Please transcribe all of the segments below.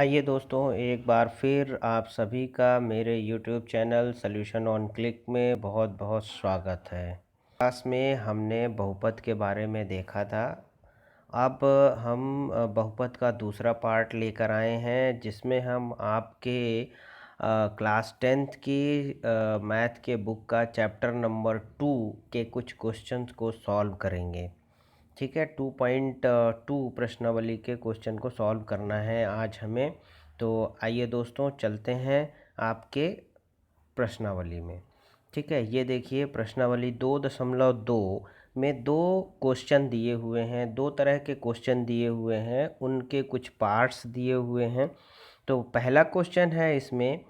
आइए दोस्तों, एक बार फिर आप सभी का मेरे YouTube channel solution on click में बहुत बहुत स्वागत है। क्लास में हमने बहुपद के बारे में देखा था। अब हम बहुपद का दूसरा पार्ट लेकर आए हैं, जिसमें हम आपके क्लास 10th की मैथ के बुक का चैप्टर नंबर 2 के कुछ क्वेश्चंस को सॉल्व करेंगे। ठीक है, 2.2 प्रश्नावली के क्वेश्चन को सॉल्व करना है आज हमें। तो आइए दोस्तों, चलते हैं आपके प्रश्नावली में। ठीक है, ये देखिए प्रश्नावली 2.2 में दो क्वेश्चन दिए हुए हैं, दो तरह के क्वेश्चन दिए हुए हैं, उनके कुछ पार्ट्स दिए हुए हैं। तो पहला क्वेश्चन है इसमें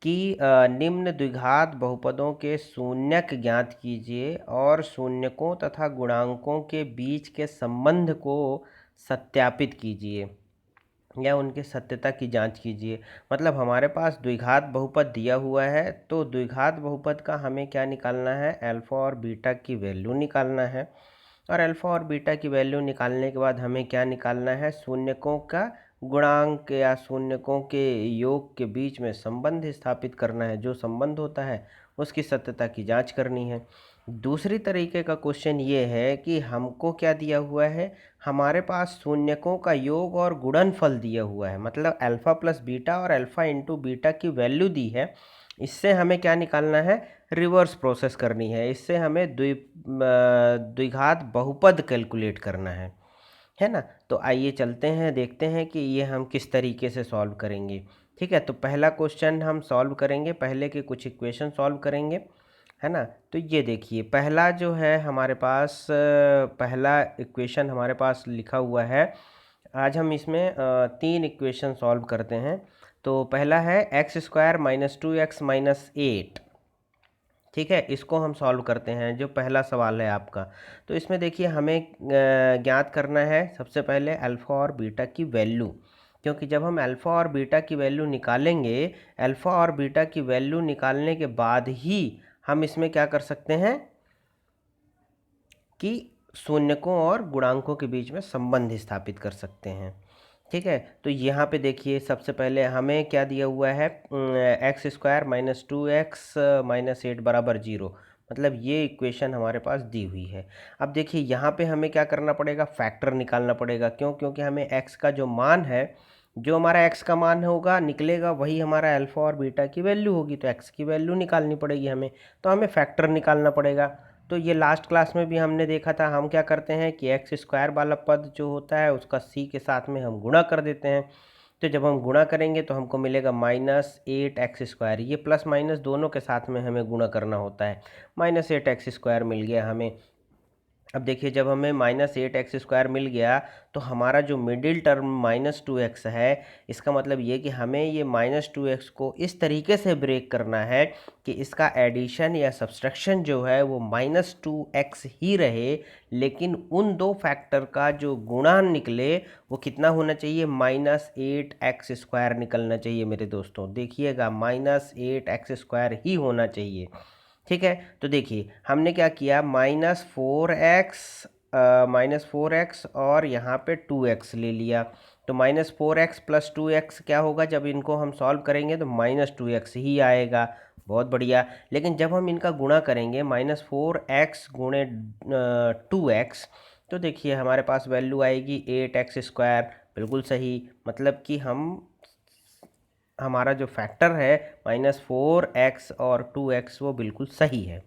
कि निम्न द्विघात बहुपदों के शून्यक ज्ञात कीजिए और शून्यकों तथा गुणांकों के बीच के संबंध को सत्यापित कीजिए या उनके सत्यता की जांच कीजिए। मतलब हमारे पास द्विघात बहुपद दिया हुआ है, तो द्विघात बहुपद का हमें क्या निकालना है, अल्फ़ा और बीटा की वैल्यू निकालना है। और अल्फ़ा और बीटा की वैल्यू निकालने के बाद हमें क्या निकालना है, शून्यकों का गुणांक या शून्यकों के योग के बीच में संबंध स्थापित करना है। जो संबंध होता है उसकी सत्यता की जांच करनी है। दूसरी तरीके का क्वेश्चन ये है कि हमको क्या दिया हुआ है, हमारे पास शून्यकों का योग और गुणनफल दिया हुआ है। मतलब अल्फ़ा प्लस बीटा और अल्फ़ा इंटू बीटा की वैल्यू दी है। इससे हमें क्या निकालना है, रिवर्स प्रोसेस करनी है। इससे हमें द्विघात बहुपद कैलकुलेट करना है ना। तो आइए चलते हैं, देखते हैं कि ये हम किस तरीके से सॉल्व करेंगे। ठीक है, तो पहला क्वेश्चन हम सॉल्व करेंगे, पहले के कुछ इक्वेशन सॉल्व करेंगे, है ना। तो ये देखिए पहला जो है हमारे पास पहला इक्वेशन हमारे पास लिखा हुआ है। आज हम इसमें तीन इक्वेशन सॉल्व करते हैं। तो पहला है x² - 2x - 8। ठीक है, इसको हम सॉल्व करते हैं, जो पहला सवाल है आपका। तो इसमें देखिए हमें ज्ञात करना है सबसे पहले अल्फ़ा और बीटा की वैल्यू। क्योंकि जब हम अल्फ़ा और बीटा की वैल्यू निकालेंगे, अल्फ़ा और बीटा की वैल्यू निकालने के बाद ही हम इसमें क्या कर सकते हैं कि शून्यकों और गुणांकों के बीच में संबंध स्थापित कर सकते हैं। ठीक है, तो यहाँ पे देखिए सबसे पहले हमें क्या दिया हुआ है, x² - 2x - 8 बराबर 0। मतलब ये इक्वेशन हमारे पास दी हुई है। अब देखिए यहाँ पे हमें क्या करना पड़ेगा, फैक्टर निकालना पड़ेगा। क्यों? क्योंकि हमें x का जो मान है, जो हमारा x का मान होगा निकलेगा, वही हमारा अल्फ़ा और बीटा की वैल्यू होगी। तो x की वैल्यू निकालनी पड़ेगी हमें, तो हमें फैक्टर निकालना पड़ेगा। तो ये लास्ट क्लास में भी हमने देखा था, हम क्या करते हैं कि x² वाला पद जो होता है उसका c के साथ में हम गुणा कर देते हैं। तो जब हम गुणा करेंगे तो हमको मिलेगा -8x²। ये प्लस माइनस दोनों के साथ में हमें गुणा करना होता है। -8x² मिल गया हमें। अब देखिए जब हमें -8x² मिल गया, तो हमारा जो मिडिल टर्म -2x है, इसका मतलब ये कि हमें ये -2x को इस तरीके से ब्रेक करना है कि इसका एडिशन या सब्सट्रैक्शन जो है वो -2x ही रहे, लेकिन उन दो फैक्टर का जो गुणान निकले वो कितना होना चाहिए, -8x² निकलना चाहिए मेरे दोस्तों। देखिएगा -8x² ही होना चाहिए। ठीक है, तो देखिए हमने क्या किया, -4x और यहाँ पे 2x ले लिया। तो -4x + 2x क्या होगा, जब इनको हम सॉल्व करेंगे तो -2x ही आएगा। बहुत बढ़िया। लेकिन जब हम इनका गुणा करेंगे -4x गुणे 2x, तो देखिए हमारे पास वैल्यू आएगी 8x²। बिल्कुल सही। मतलब कि हमारा जो फैक्टर है -4x और 2x वो बिल्कुल सही है।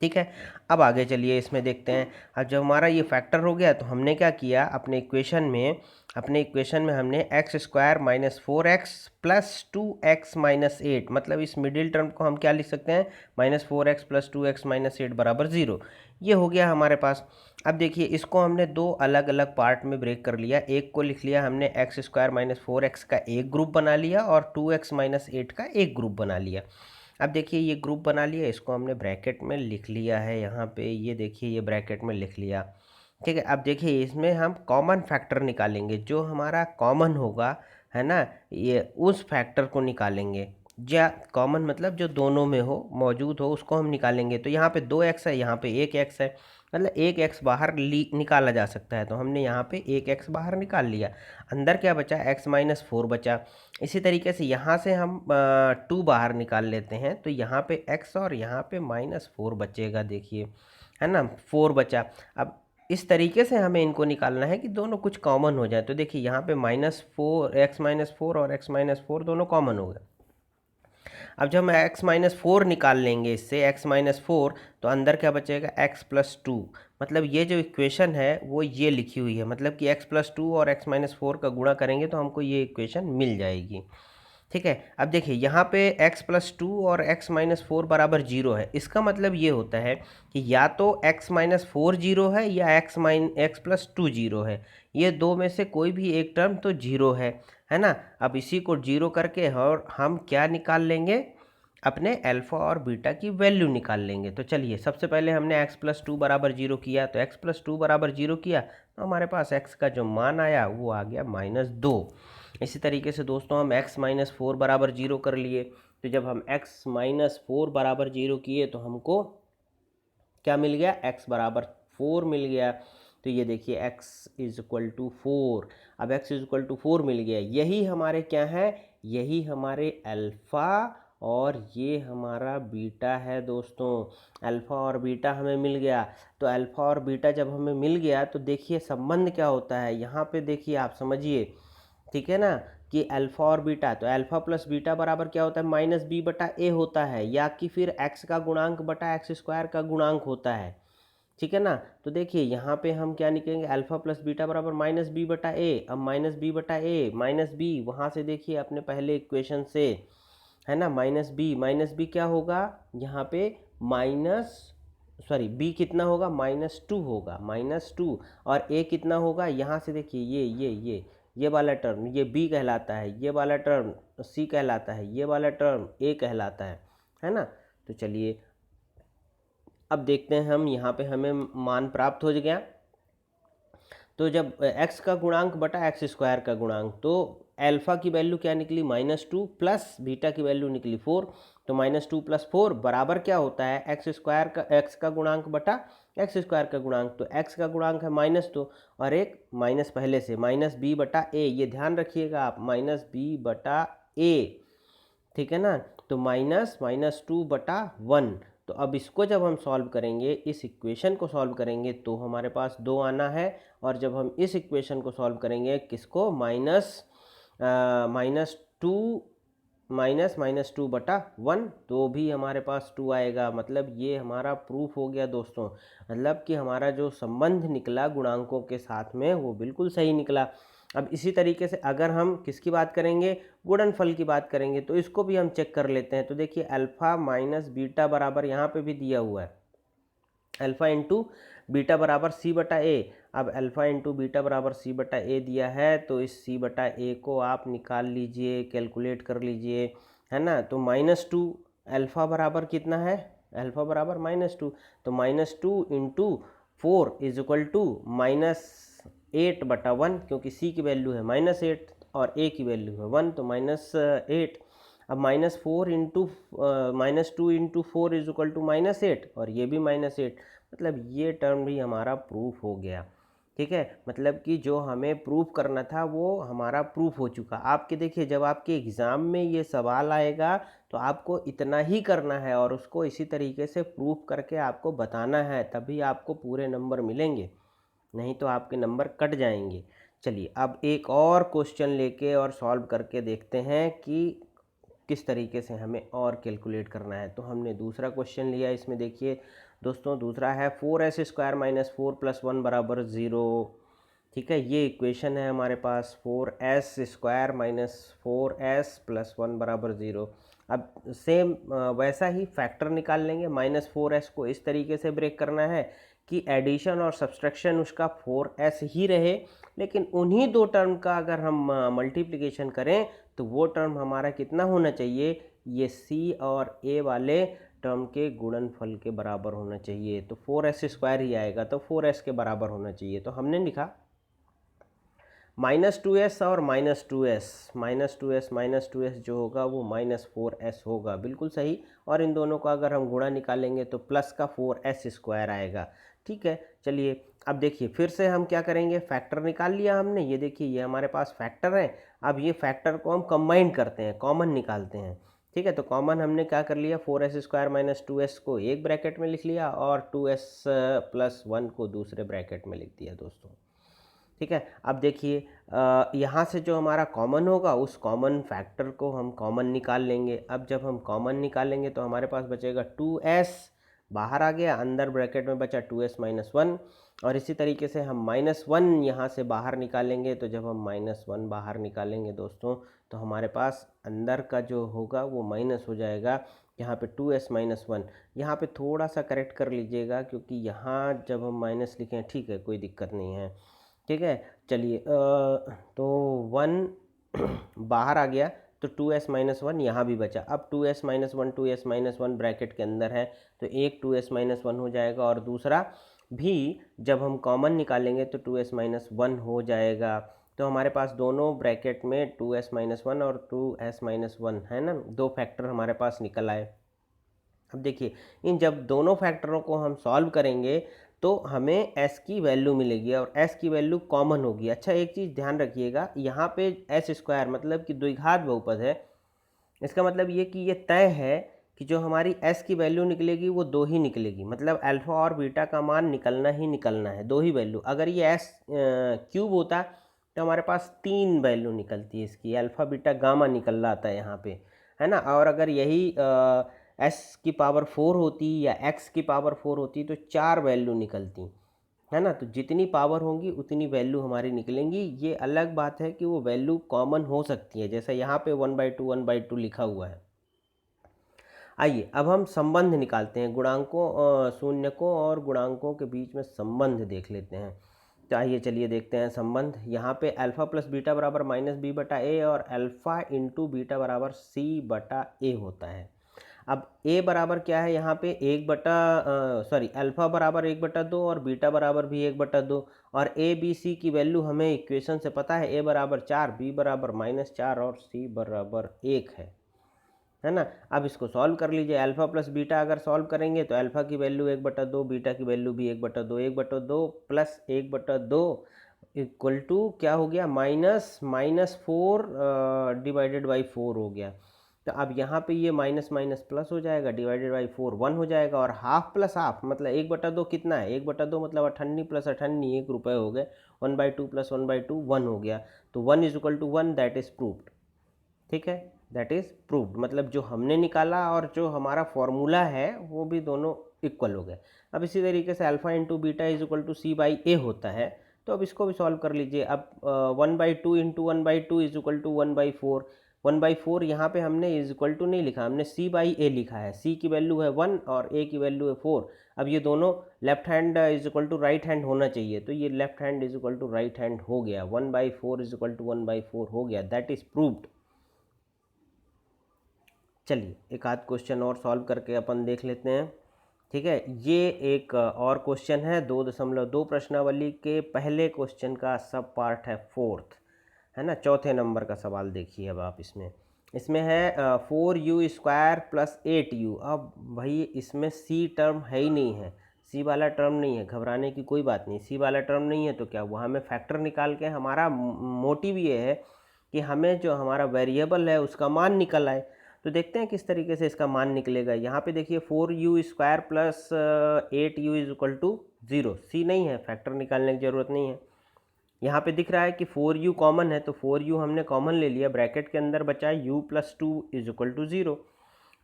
ठीक है, अब आगे चलिए इसमें देखते हैं। अब जब हमारा ये फैक्टर हो गया, तो हमने क्या किया अपने इक्वेशन में हमने x² - 4x + 2x - 8, मतलब इस मिडिल टर्म को हम क्या लिख सकते हैं, -4x + 2x - 8 बराबर 0। ये हो गया हमारे पास। अब देखिए इसको हमने दो अलग अलग पार्ट में ब्रेक कर लिया। एक को लिख लिया हमने x² - 4x का एक ग्रुप बना लिया और 2x - 8 का एक ग्रुप बना लिया। अब देखिए ये ग्रुप बना लिया, इसको हमने ब्रैकेट में लिख लिया है यहाँ पे। ये देखिए ये ब्रैकेट में लिख लिया। ठीक है, अब देखिए इसमें हम कॉमन फैक्टर निकालेंगे, जो हमारा कॉमन होगा, है ना, ये उस फैक्टर को निकालेंगे। या कॉमन मतलब जो दोनों में हो, मौजूद हो, उसको हम निकालेंगे। तो यहाँ पे 2x है, यहाँ पे 1x है। मतलब एक एक्स बाहर निकाला जा सकता है, तो हमने यहाँ पे एक एक्स बाहर निकाल लिया। अंदर क्या बचा, x-4 बचा। इसी तरीके से यहाँ से हम 2 बाहर निकाल लेते हैं, तो यहाँ पे x और यहाँ पे -4 बचेगा, देखिए है ना, 4 बचा। अब इस तरीके से हमें इनको निकालना है कि दोनों कुछ कॉमन हो जाए। तो देखिए यहाँ पे -4 और x-4 दोनों कॉमन हो गए। अब जब हम x-4 निकाल लेंगे इससे x-4, तो अंदर क्या बचेगा, x+2। मतलब ये जो इक्वेशन है वो ये लिखी हुई है, मतलब कि x+2 और x-4 का गुणा करेंगे तो हमको ये इक्वेशन मिल जाएगी। ठीक है, अब देखिए यहाँ पे x+2 और x-4 बराबर 0 है। इसका मतलब ये होता है कि या तो x-4 0 है या x+2 0 है। ये दो में से कोई भी एक टर्म तो 0 है ना। अब इसी को 0 करके और हम क्या निकाल लेंगे, अपने अल्फ़ा और बीटा की वैल्यू निकाल लेंगे। तो चलिए सबसे पहले हमने x+2 बराबर 0 किया, तो x+2 बराबर 0 किया तो हमारे पास x का जो मान आया वो आ गया -2। इसी तरीके से दोस्तों हम x-4 बराबर 0 कर लिए। तो जब हम x-4 बराबर 0 किए तो हमको क्या मिल गया, x बराबर 4 मिल गया। तो ये देखिए x = 4। अब x = 4 मिल गया, यही हमारे क्या है, यही हमारे अल्फ़ा और ये हमारा बीटा है दोस्तों। अल्फ़ा और बीटा हमें मिल गया। तो अल्फ़ा और बीटा जब हमें मिल गया तो देखिए संबंध क्या होता है यहाँ पे, देखिए आप समझिए, ठीक है ना, कि अल्फ़ा और बीटा, तो अल्फ़ा प्लस बीटा बराबर क्या होता है, -b/a होता है, या कि फिर x का गुणांक बटा x² का गुणांक होता है। ठीक है ना। तो देखिए यहाँ पे हम क्या निकलेंगे, अल्फ़ा प्लस बीटा बराबर -b/a। अब -b/a, -b वहाँ से देखिए अपने पहले इक्वेशन से, है ना, -b क्या होगा यहाँ पे, b कितना होगा, -2 होगा, -2। और a कितना होगा, यहाँ से देखिए ये वाला टर्म ये b कहलाता है, ये वाला टर्म c कहलाता है, ये वाला टर्म a कहलाता है ना। तो चलिए अब देखते हैं हम, यहाँ पे हमें मान प्राप्त हो गया। तो जब x का गुणांक बटा x² का गुणांक, तो अल्फ़ा की वैल्यू क्या निकली, -2 प्लस बीटा की वैल्यू निकली 4। तो -2 + 4 बराबर क्या होता है, x का गुणांक बटा x² का गुणांक। तो x का गुणांक है -2 और एक माइनस पहले से -b/a, ये ध्यान रखिएगा आप, -b/a, ठीक है ना। तो -2/1। तो अब इसको जब हम सॉल्व करेंगे, इस इक्वेशन को सॉल्व करेंगे तो हमारे पास 2 आना है। और जब हम इस इक्वेशन को सॉल्व करेंगे, किसको, -2/1, तो भी हमारे पास 2 आएगा। मतलब ये हमारा प्रूफ हो गया दोस्तों, मतलब कि हमारा जो संबंध निकला गुणांकों के साथ में वो बिल्कुल सही निकला। अब इसी तरीके से अगर हम किसकी बात करेंगे, गुणनफल की बात करेंगे, तो इसको भी हम चेक कर लेते हैं। तो देखिए अल्फ़ा माइनस बीटा बराबर, यहाँ पे भी दिया हुआ है, अल्फ़ा इंटू बीटा बराबर c/a। अब अल्फ़ा इंटू बीटा बराबर c/a दिया है, तो इस c/a को आप निकाल लीजिए, कैलकुलेट कर लीजिए, है ना। तो -2, अल्फ़ा बराबर कितना है, अल्फ़ा बराबर -2, तो -2 इंटू 4 = -8/1, क्योंकि c की वैल्यू है -8 और a की वैल्यू है 1, तो -8। अब -2 इंटू 4 = -8 और ये भी -8, मतलब ये टर्म भी हमारा प्रूफ हो गया। ठीक है, मतलब कि जो हमें प्रूफ करना था वो हमारा प्रूफ हो चुका। आपके देखिए जब आपके एग्ज़ाम में ये सवाल आएगा तो आपको इतना ही करना है और उसको इसी तरीके से प्रूफ करके आपको बताना है, तभी आपको पूरे नंबर मिलेंगे, नहीं तो आपके नंबर कट जाएंगे। चलिए अब एक और क्वेश्चन लेके और सॉल्व करके देखते हैं कि किस तरीके से हमें और कैलकुलेट करना है। तो हमने दूसरा क्वेश्चन लिया, इसमें देखिए दोस्तों दूसरा है 4s² - 4 + 1 = 0। ठीक है, ये इक्वेशन है हमारे पास, 4s² - 4s + 1 = 0। अब सेम वैसा ही फैक्टर निकाल लेंगे। -4s को इस तरीके से ब्रेक करना है कि एडिशन और सब्सट्रैक्शन उसका 4s ही रहे, लेकिन उन्हीं दो टर्म का अगर हम मल्टीप्लिकेशन करें तो वो टर्म हमारा कितना होना चाहिए, ये c और a वाले टर्म के गुणनफल के बराबर होना चाहिए। तो 4s² ही आएगा, तो 4s के बराबर होना चाहिए। तो हमने लिखा -2s और -2s जो होगा वो -4s होगा, बिल्कुल सही। और इन दोनों का अगर हम गुणा निकालेंगे तो प्लस का 4s² आएगा। ठीक है। चलिए अब देखिए फिर से हम क्या करेंगे, फैक्टर निकाल लिया हमने, ये देखिए ये हमारे पास फैक्टर है। अब ये फैक्टर को हम कंबाइन करते हैं, कॉमन निकालते हैं। ठीक है, तो कॉमन हमने क्या कर लिया, 4s² माइनस 2s को एक ब्रैकेट में लिख लिया और 2s प्लस 1 को दूसरे ब्रैकेट में लिख दिया दोस्तों। ठीक है, अब देखिए यहाँ से जो हमारा कॉमन होगा उस कॉमन फैक्टर को हम कॉमन निकाल लेंगे। अब जब हम कॉमन निकालेंगे तो हमारे पास बचेगा 2s, बाहर आ गया, अंदर ब्रैकेट में बचा 2s माइनस 1। और इसी तरीके से हम -1 यहाँ से बाहर निकालेंगे, तो जब हम -1 बाहर निकालेंगे दोस्तों तो हमारे पास अंदर का जो होगा वो माइनस हो जाएगा। यहाँ पे 2s माइनस 1, यहाँ पे थोड़ा सा करेक्ट कर लीजिएगा क्योंकि यहाँ जब हम माइनस लिखें, ठीक है कोई दिक्कत नहीं है। ठीक है, चलिए तो 1 बाहर आ गया तो 2s माइनस 1 यहाँ भी बचा। अब 2s minus 1 2s minus 1 bracket के अंदर है तो एक 2s माइनस 1 हो जाएगा और दूसरा भी जब हम कॉमन निकालेंगे तो 2s माइनस 1 हो जाएगा। तो हमारे पास दोनों ब्रैकेट में 2s माइनस 1 और 2s माइनस 1 है ना, दो फैक्टर हमारे पास निकल आए। अब देखिए इन जब दोनों फैक्टरों को हम सॉल्व करेंगे तो हमें s की वैल्यू मिलेगी और s की वैल्यू कॉमन होगी। अच्छा एक चीज़ ध्यान रखिएगा, यहाँ पे s² मतलब कि द्विघात बहुपद है, इसका मतलब ये कि ये तय है कि जो हमारी s की वैल्यू निकलेगी वो दो ही निकलेगी, मतलब अल्फ़ा और बीटा का मान निकलना ही निकलना है, दो ही वैल्यू। अगर ये s क्यूब होता तो हमारे पास 3 वैल्यू निकलती है इसकी, अल्फ़ा बीटा गामा निकल रहा आता है यहाँ पे, है ना। और अगर यही s की पावर 4 होती या x की पावर 4 होती तो 4 वैल्यू निकलती, है ना। तो जितनी पावर होंगी उतनी वैल्यू हमारी निकलेंगी। ये अलग बात है कि वो वैल्यू कॉमन हो सकती है, जैसा यहाँ पे 1/2 1/2 लिखा हुआ है। आइए अब हम संबंध निकालते हैं, गुणांकों शून्यकों और गुणांकों के बीच में संबंध देख लेते हैं। तो आइए चलिए देखते हैं संबंध। यहाँ पे अल्फ़ा प्लस बीटा बराबर -b/a और अल्फ़ा इंटू बीटा बराबर c/a होता है। अब a बराबर क्या है यहाँ पे, अल्फ़ा बराबर 1/2 और बीटा बराबर भी 1/2 और a b c की वैल्यू हमें इक्वेशन से पता है, a बराबर 4, b बराबर -4 और c बराबर 1 है ना। अब इसको सॉल्व कर लीजिए, अल्फ़ा प्लस बीटा अगर सॉल्व करेंगे तो अल्फ़ा की वैल्यू 1/2, बीटा की वैल्यू भी 1/2, 1/2 प्लस 1/2 इक्वल टू क्या हो गया, -4 डिवाइडेड बाई 4 हो गया। तो अब यहाँ पे ये माइनस माइनस प्लस हो जाएगा, डिवाइडेड बाई 4 1 हो जाएगा और हाफ प्लस हाफ मतलब 1/2 कितना है, 1/2 मतलब 98 प्लस 98 1 रुपये हो गए, 1/2 प्लस 1/2 1 हो गया। तो 1 is equal to 1, that is proved. ठीक है, दैट इज प्रूव्ड, मतलब जो हमने निकाला और जो हमारा फॉर्मूला है वो भी दोनों इक्वल हो गए। अब इसी तरीके से alpha into beta is equal to c/a होता है, तो अब इसको भी सॉल्व कर लीजिए। अब 1/2 इंटू 1/2 इज इक्वल टू 1/4, 1/4 यहाँ पे हमने इज इक्वल टू नहीं लिखा, हमने c/a लिखा है। c की वैल्यू है 1 और a की वैल्यू है 4। अब ये दोनों left hand is equal to right hand होना चाहिए, तो ये left hand is equal to right hand हो गया, 1/4 इज इक्वल टू 1/4 हो गया, दैट इज प्रूव्ड। चलिए एक आध क्वेश्चन और सॉल्व करके अपन देख लेते हैं। ठीक है, ये एक और क्वेश्चन है 2.2 प्रश्नावली के पहले क्वेश्चन का सब पार्ट है, फोर्थ, है ना, चौथे नंबर का सवाल देखिए। अब आप इसमें है 4u² प्लस 8u। अब भाई इसमें c टर्म है ही नहीं है, c वाला टर्म नहीं है, घबराने की कोई बात नहीं, c वाला टर्म नहीं है तो क्या हुआ, हमें फैक्टर निकाल के हमारा मोटिव ये है कि हमें जो हमारा वेरिएबल है उसका मान निकल आए। तो देखते हैं किस तरीके से इसका मान निकलेगा। यहाँ पे देखिए 4u² plus 8u is equal to 0, c नहीं है, फैक्टर निकालने की ज़रूरत नहीं है। यहाँ पे दिख रहा है कि 4u कॉमन है तो 4u हमने कॉमन ले लिया, ब्रैकेट के अंदर बचा u plus 2 is equal to 0।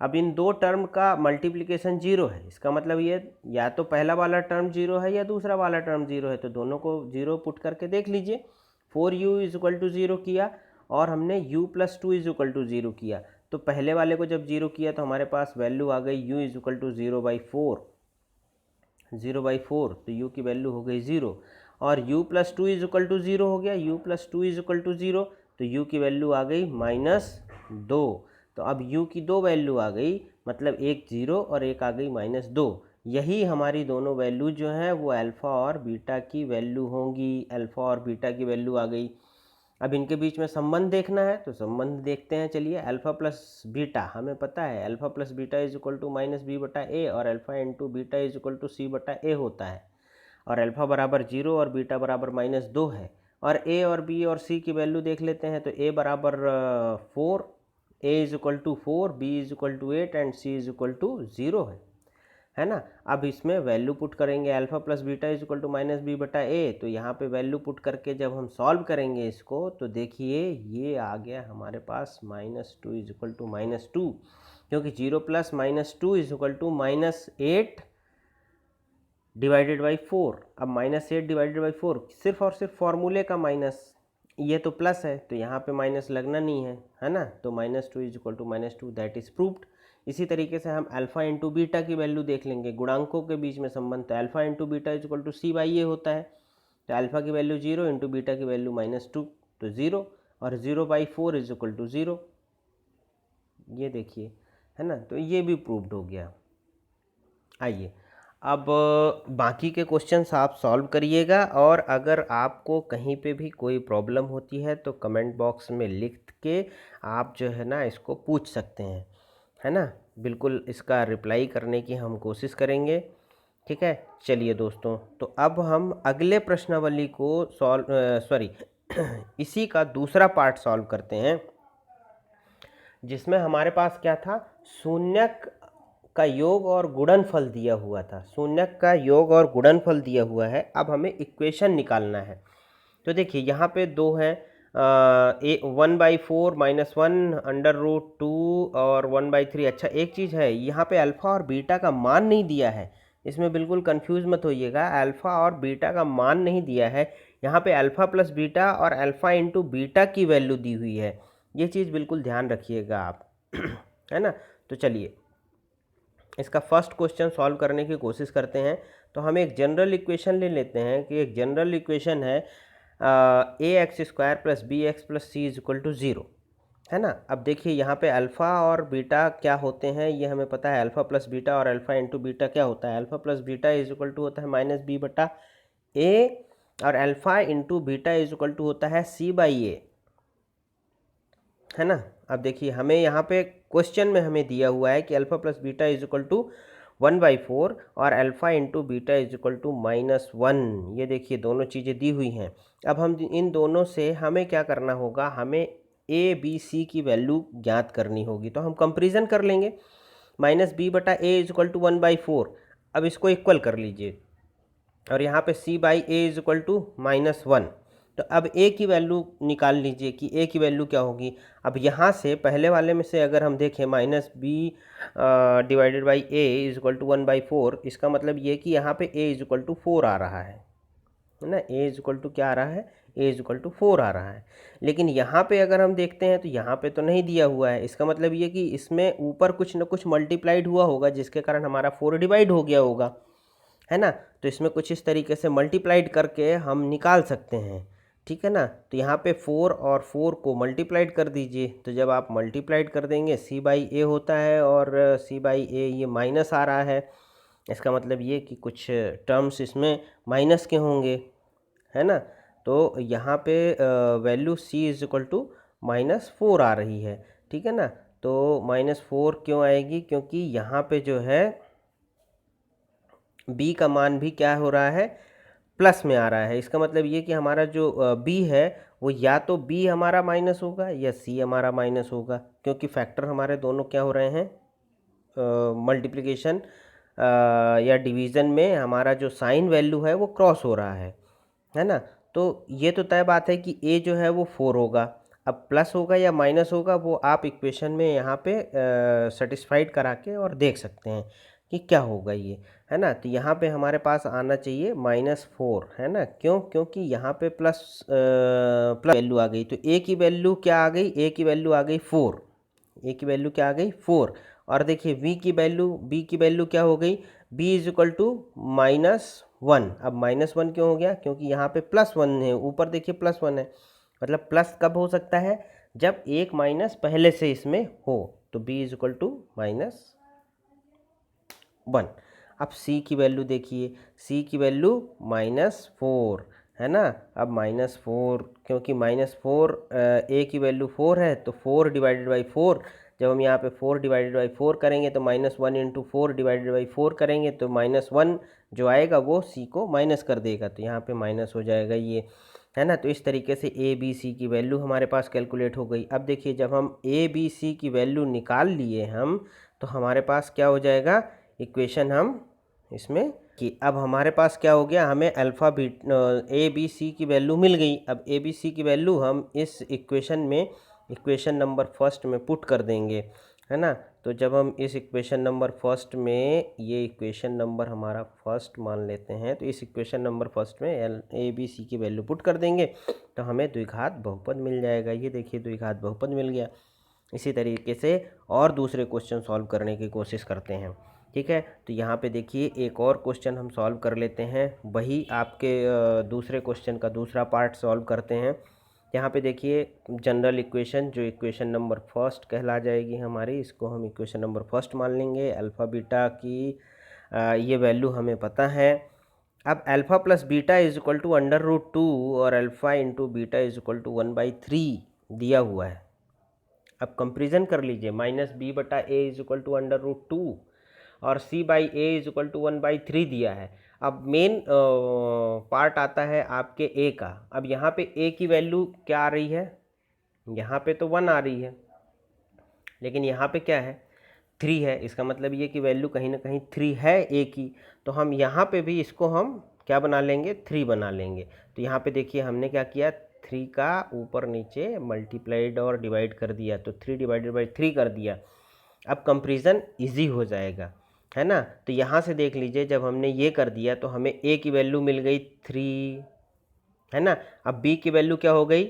अब इन दो टर्म का मल्टीप्लिकेशन 0 है, इसका मतलब ये या तो पहला वाला टर्म 0 है या दूसरा वाला टर्म 0 है, तो दोनों को 0 पुट करके देख लीजिए। 4u इज इक्वल टू 0 किया और हमने u plus 2 is equal to 0 किया, तो पहले वाले को जब 0 किया तो हमारे पास वैल्यू आ गई u इज इक्वल टू 0/4, 0/4, तो u की वैल्यू हो गई 0 और u plus 2 is equal to 0 हो गया, u plus 2 is equal to 0, तो u की वैल्यू आ गई -2। तो अब u की दो वैल्यू आ गई, मतलब एक 0 और एक आ गई -2। यही हमारी दोनों वैल्यू जो हैं वो अल्फ़ा और बीटा की वैल्यू होंगी, अल्फ़ा और बीटा की वैल्यू आ गई। अब इनके बीच में संबंध देखना है तो संबंध देखते हैं। चलिए अल्फ़ा प्लस बीटा हमें पता है, alpha plus beta is equal to -b/a और alpha into beta is equal to c/a होता है। और अल्फ़ा बराबर 0 और बीटा बराबर -2 है। और ए और बी और सी की वैल्यू देख लेते हैं। तो ए बराबर 4, a is equal to 4, b is equal to 8 and c is equal to 0 है ना। अब इसमें वैल्यू पुट करेंगे, alpha plus beta is equal to -b बटा ए। तो यहाँ पे वैल्यू पुट करके जब हम सॉल्व करेंगे इसको, तो देखिए ये आ गया हमारे पास -2 इज इक्वल टू -2, क्योंकि 0 plus -2 is equal to -8 divided by 4। अब -8 डिवाइडेड बाई 4 सिर्फ और सिर्फ फॉर्मूले का माइनस, ये तो प्लस है तो यहाँ पे माइनस लगना नहीं है ना। तो -2 is equal to -2, that is proved. इसी तरीके से हम अल्फ़ा इंटू बीटा की वैल्यू देख लेंगे, गुणांकों के बीच में संबंध। तो alpha into beta is equal to c by a होता है। तो अल्फ़ा की वैल्यू 0 इंटू बीटा की वैल्यू -2, तो 0, और 0 बाई 4 इज इक्वल टू 0। ये देखिए, है ना। तो ये भी प्रूव्ड हो गया। आइए अब बाकी के क्वेश्चंस आप सॉल्व करिएगा, और अगर आपको कहीं पे भी कोई प्रॉब्लम होती है तो कमेंट बॉक्स में लिख के आप जो है ना इसको पूछ सकते हैं, है ना। बिल्कुल इसका रिप्लाई करने की हम कोशिश करेंगे, ठीक है। चलिए दोस्तों, तो अब हम अगले प्रश्नावली को इसी का दूसरा पार्ट सॉल्व करते हैं, जिसमें हमारे पास क्या था, शून्यक का योग और गुणनफल दिया हुआ था। शून्यक का योग और गुणनफल दिया हुआ है। अब हमें इक्वेशन निकालना है। तो देखिए यहाँ पे दो हैं, 1/4 -1 √2 और 1/3। अच्छा एक चीज़ है, यहाँ पे अल्फ़ा और बीटा का मान नहीं दिया है, इसमें बिल्कुल कंफ्यूज मत होइएगा। अल्फ़ा और बीटा का मान नहीं दिया है, यहाँ पे अल्फ़ा प्लस बीटा और अल्फ़ा इंटू बीटा की वैल्यू दी हुई है। ये चीज़ बिल्कुल ध्यान रखिएगा आप है ना। तो चलिए इसका फर्स्ट क्वेश्चन सॉल्व करने की कोशिश करते हैं। तो हम एक जनरल इक्वेशन ले लेते हैं कि एक जनरल इक्वेशन है ax² plus bx plus C is equal to 0, है ना। अब देखिए यहाँ पे अल्फ़ा और बीटा क्या होते हैं ये हमें पता है। अल्फ़ा प्लस बीटा और अल्फ़ा इंटू बीटा क्या होता है, alpha plus beta is equal to होता है -b बटा a, और alpha into beta is equal to होता है c बाई ए, है ना। अब देखिए हमें यहाँ पे क्वेश्चन में हमें दिया हुआ है कि alpha plus beta is equal to 1/4 और alpha into beta is equal to -1। ये देखिए दोनों चीज़ें दी हुई हैं। अब हम इन दोनों से हमें क्या करना होगा, हमें ए बी सी की वैल्यू ज्ञात करनी होगी। तो हम कंपेरिजन कर लेंगे, -b बटा ए इज इक्वल टू 1/4। अब इसको इक्वल कर लीजिए, और यहाँ पे c by A is equal to -1। तो अब a की वैल्यू निकाल लीजिए कि a की वैल्यू क्या होगी। अब यहाँ से पहले वाले में से अगर हम देखें -b divided by a is equal to 1/4, इसका मतलब ये कि यहाँ पे a इज इक्वल टू 4 आ रहा है ना। a इज इक्वल टू क्या आ रहा है, a इज इक्वल टू 4 आ रहा है। लेकिन यहाँ पे अगर हम देखते हैं तो यहाँ पे तो नहीं दिया हुआ है। इसका मतलब ये कि इसमें ऊपर कुछ ना कुछ मल्टीप्लाइड हुआ होगा, जिसके कारण हमारा 4 डिवाइड हो गया होगा, है ना। तो इसमें कुछ इस तरीके से मल्टीप्लाइड करके हम निकाल सकते हैं, ठीक है ना। तो यहाँ पे 4 और 4 को मल्टीप्लाइड कर दीजिए। तो जब आप मल्टीप्लाइड कर देंगे c बाई ए होता है, और c बाई ए ये माइनस आ रहा है। इसका मतलब ये कि कुछ टर्म्स इसमें माइनस के होंगे, है ना। तो यहाँ पे value c is equal to -4 आ रही है, ठीक है ना। तो -4 क्यों आएगी, क्योंकि यहाँ पे जो है b का मान भी क्या हो रहा है, प्लस में आ रहा है। इसका मतलब ये कि हमारा जो b है वो या तो b हमारा माइनस होगा या c हमारा माइनस होगा, क्योंकि फैक्टर हमारे दोनों क्या हो रहे हैं, मल्टीप्लिकेशन या डिवीज़न में हमारा जो साइन वैल्यू है वो क्रॉस हो रहा है ना। तो ये तो तय बात है कि a जो है वो 4 होगा। अब प्लस होगा या माइनस होगा वो आप इक्वेशन में यहाँ पे सेटिस्फाइड करा के और देख सकते हैं कि क्या होगा ये, है ना। तो यहाँ पे हमारे पास आना चाहिए -4, है ना। क्यों, क्योंकि यहाँ पे प्लस वैल्यू आ गई। तो a की वैल्यू क्या आ गई, a की वैल्यू आ गई 4, a की वैल्यू क्या आ गई 4। और देखिए b की वैल्यू क्या हो गई, b इज इक्वल टू -1। अब -1 क्यों हो गया, क्योंकि यहाँ पे +1 है, ऊपर देखिए +1 है। मतलब प्लस कब हो सकता है, जब एक माइनस पहले से इसमें हो। तो b इज इक्वल टू -1। अब c की वैल्यू देखिए, c की वैल्यू -4, है ना। अब -4, क्योंकि -4 a की वैल्यू 4 है, तो 4 डिवाइडेड बाई 4 जब हम यहाँ पे 4 डिवाइडेड बाई 4 करेंगे तो -1 इंटू 4 डिवाइडेड बाई 4 करेंगे तो -1 जो आएगा वो सी को माइनस कर देगा, तो यहाँ पे माइनस हो जाएगा ये, है ना। तो इस तरीके से ए बी सी की वैल्यू हमारे पास कैलकुलेट हो गई। अब देखिए जब हम ए बी सी की वैल्यू निकाल लिए हम, तो हमारे पास क्या हो जाएगा, इक्वेशन हम इसमें कि अब हमारे पास क्या हो गया, हमें अल्फ़ा ए बी सी की वैल्यू मिल गई। अब ए बी सी की वैल्यू हम इस इक्वेशन में, इक्वेशन नंबर फर्स्ट में पुट कर देंगे, है ना। तो जब हम इस इक्वेशन नंबर फर्स्ट में, ये इक्वेशन नंबर हमारा फर्स्ट मान लेते हैं, तो इस इक्वेशन नंबर फर्स्ट में ए बी सी की वैल्यू पुट कर देंगे तो हमें द्विघात बहुपद मिल जाएगा। ये देखिए द्विघात बहुपद मिल गया। इसी तरीके से और दूसरे क्वेश्चन सॉल्व करने की कोशिश करते हैं, ठीक है। तो यहाँ पे देखिए एक और क्वेश्चन हम सॉल्व कर लेते हैं, वही आपके दूसरे क्वेश्चन का दूसरा पार्ट सॉल्व करते हैं। यहाँ पे देखिए जनरल इक्वेशन, जो इक्वेशन नंबर फर्स्ट कहला जाएगी हमारी, इसको हम इक्वेशन नंबर फर्स्ट मान लेंगे। अल्फ़ा बीटा की ये वैल्यू हमें पता है। अब alpha plus beta is equal to √2 और alpha into beta is equal to 1/3 दिया हुआ है। अब कंपेरिजन कर लीजिए, -b/a इज इक्वल टू √2 और c/a इज इक्वल टू 1/3 दिया है। अब मेन पार्ट आता है आपके a का। अब यहाँ पे a की वैल्यू क्या आ रही है, यहाँ पे तो 1 आ रही है, लेकिन यहाँ पे क्या है, 3 है। इसका मतलब ये कि वैल्यू कहीं ना कहीं 3 है a की, तो हम यहाँ पे भी इसको हम क्या बना लेंगे, 3 बना लेंगे। तो यहाँ पे देखिए हमने क्या किया, 3 का ऊपर नीचे मल्टीप्लाइड और डिवाइड कर दिया, तो 3 डिवाइडेड बाई 3 कर दिया। अब कंपेरिजन इजी हो जाएगा, है ना। तो यहाँ से देख लीजिए जब हमने ये कर दिया तो हमें a की वैल्यू मिल गई 3, है ना। अब b की वैल्यू क्या हो गई,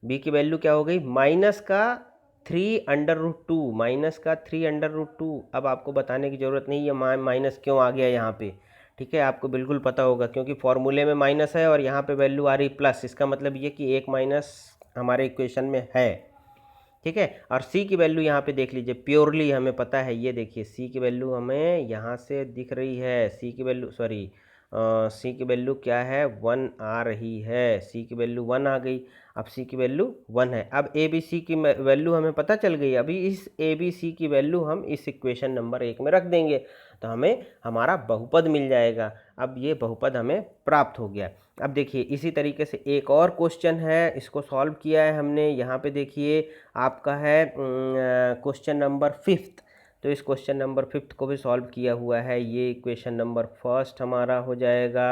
b की वैल्यू क्या हो गई, -3 √2, माइनस का 3 √2। अब आपको बताने की ज़रूरत नहीं है माइनस क्यों आ गया यहाँ पे, ठीक है, आपको बिल्कुल पता होगा क्योंकि फॉर्मूले में माइनस है और यहाँ पे वैल्यू आ रही प्लस। इसका मतलब ये कि एक माइनस हमारे इक्वेशन में है, ठीक है। और c की वैल्यू यहाँ पे देख लीजिए, प्योरली हमें पता है, ये देखिए c की वैल्यू हमें यहाँ से दिख रही है। c की वैल्यू c की वैल्यू क्या है, 1 आ रही है। c की वैल्यू 1 आ गई। अब c की वैल्यू 1 है। अब a b c की वैल्यू हमें पता चल गई। अभी इस a b c की वैल्यू हम इस इक्वेशन नंबर 1 में रख देंगे तो हमें हमारा बहुपद मिल जाएगा। अब ये बहुपद हमें प्राप्त हो गया। अब देखिए इसी तरीके से एक और क्वेश्चन है, इसको सॉल्व किया है हमने। यहाँ पे देखिए आपका है क्वेश्चन नंबर 5th, तो इस क्वेश्चन नंबर 5th को भी सॉल्व किया हुआ है। ये इक्वेशन नंबर फर्स्ट हमारा हो जाएगा,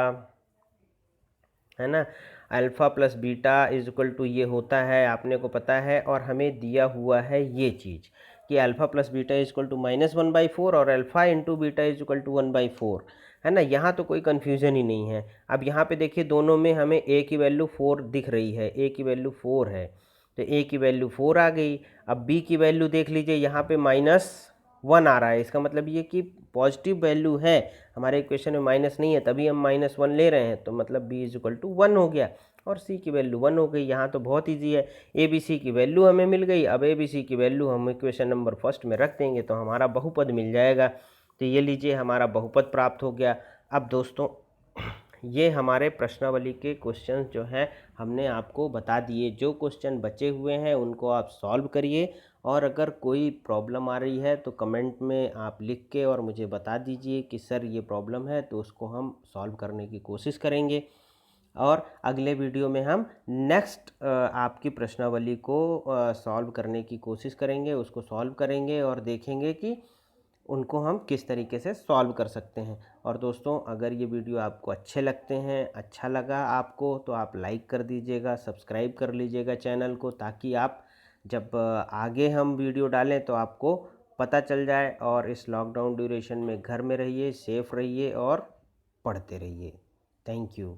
है ना। Alpha plus beta is equal to ये होता है, आपने को पता है, और हमें दिया हुआ है ये चीज़ कि alpha plus beta is equal to -1/4 और alpha into beta is equal to 1/4, है ना। यहाँ तो कोई कन्फ्यूज़न ही नहीं है। अब यहाँ पे देखिए दोनों में हमें a की वैल्यू 4 दिख रही है, a की वैल्यू 4 है, तो a की वैल्यू 4 आ गई। अब b की वैल्यू देख लीजिए, यहाँ पे -1 आ रहा है। इसका मतलब ये कि पॉजिटिव वैल्यू है, हमारे इक्वेशन में माइनस नहीं है, तभी हम -1 ले रहे हैं, तो मतलब b इज इक्वल टू 1 हो गया और c की वैल्यू 1 हो गई। यहाँ तो बहुत ईजी है, ए बी सी की वैल्यू हमें मिल गई। अब ए बी सी की वैल्यू हम इक्वेशन नंबर फर्स्ट में रख देंगे तो हमारा बहुपद मिल जाएगा। तो ये लीजिए हमारा बहुपद प्राप्त हो गया। अब दोस्तों ये हमारे प्रश्नावली के क्वेश्चन जो हैं हमने आपको बता दिए। जो क्वेश्चन बचे हुए हैं उनको आप सॉल्व करिए, और अगर कोई प्रॉब्लम आ रही है तो कमेंट में आप लिख के और मुझे बता दीजिए कि सर ये प्रॉब्लम है, तो उसको हम सॉल्व करने की कोशिश करेंगे। और अगले वीडियो में हम नेक्स्ट आपकी प्रश्नावली को सॉल्व करने की कोशिश करेंगे, उसको सॉल्व करेंगे और देखेंगे कि उनको हम किस तरीके से सॉल्व कर सकते हैं। और दोस्तों अगर ये वीडियो आपको अच्छे लगते हैं, अच्छा लगा आपको, तो आप लाइक कर दीजिएगा, सब्सक्राइब कर लीजिएगा चैनल को, ताकि आप जब आगे हम वीडियो डालें तो आपको पता चल जाए। और इस लॉकडाउन ड्यूरेशन में घर में रहिए, सेफ रहिए और पढ़ते रहिए। Thank you.